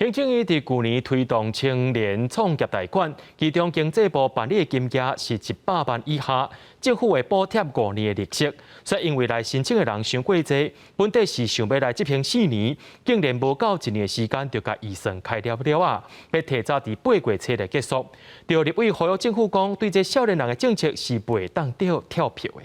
行政院伫去年推动青年创业贷款，其中经济部办理的金额是100万以下，政府会补贴5年的利息。所以因为来申请的人伤过济，本地是想要来执行4年，竟然无到1年的时间就甲预算开了啊，要提早伫8月初来结束。就立委呼吁政府讲，对这少年人的政策是袂当着跳票的。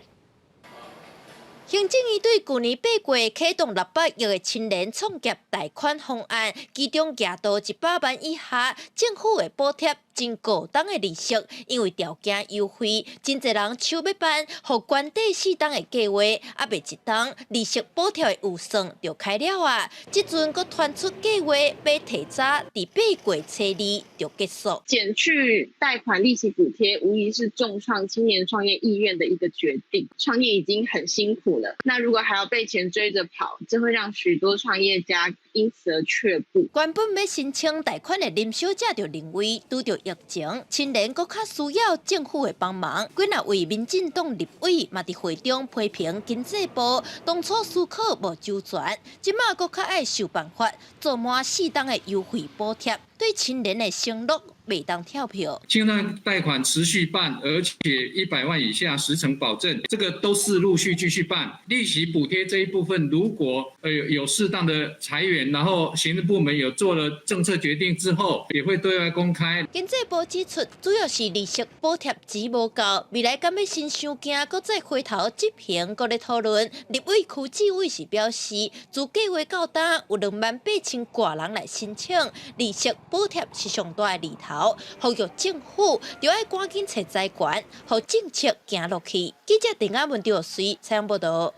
行政院对去年8月启动600亿的青年创业贷款方案，其中额度100万以下，政府会补贴真高档的利息，因为条件优惠，真侪人想要办，互关底4档的计划，还未一档利息补贴的预算就开了啊！即阵佫传出计划要提早伫8月初2就结束。减去贷款利息补贴，无疑是重创青年创业意愿的一个决定。创业已经很辛苦了，那如果还要被钱追着跑，这会让许多创业家因此而却步。原本要申请贷款的林小姐就认为，拄着疫情，青年佫较需要政府的帮忙。几若位民进党立委嘛伫会中批评经济部当初思考无周全，即马佫较爱想办法做满4档的优惠补贴，对青年的承诺袂当跳票。青年贷款持续办，而且100万以下10成保证，这个都是陆续继续办。利息补贴这一部分，如果有适当的裁员，然后行政部门有做了政策决定之后，也会对外公开。经济部指出，主要是利息补贴钱无够，未来敢要先想惊，搁再回头执行，搁咧讨论。立委区志伟是表示，自计划到今有28000挂人来申请，利息补贴是上大的利头，呼吁政府就要赶紧找财源，互政策行落去。记者陈雅文调随采访报道。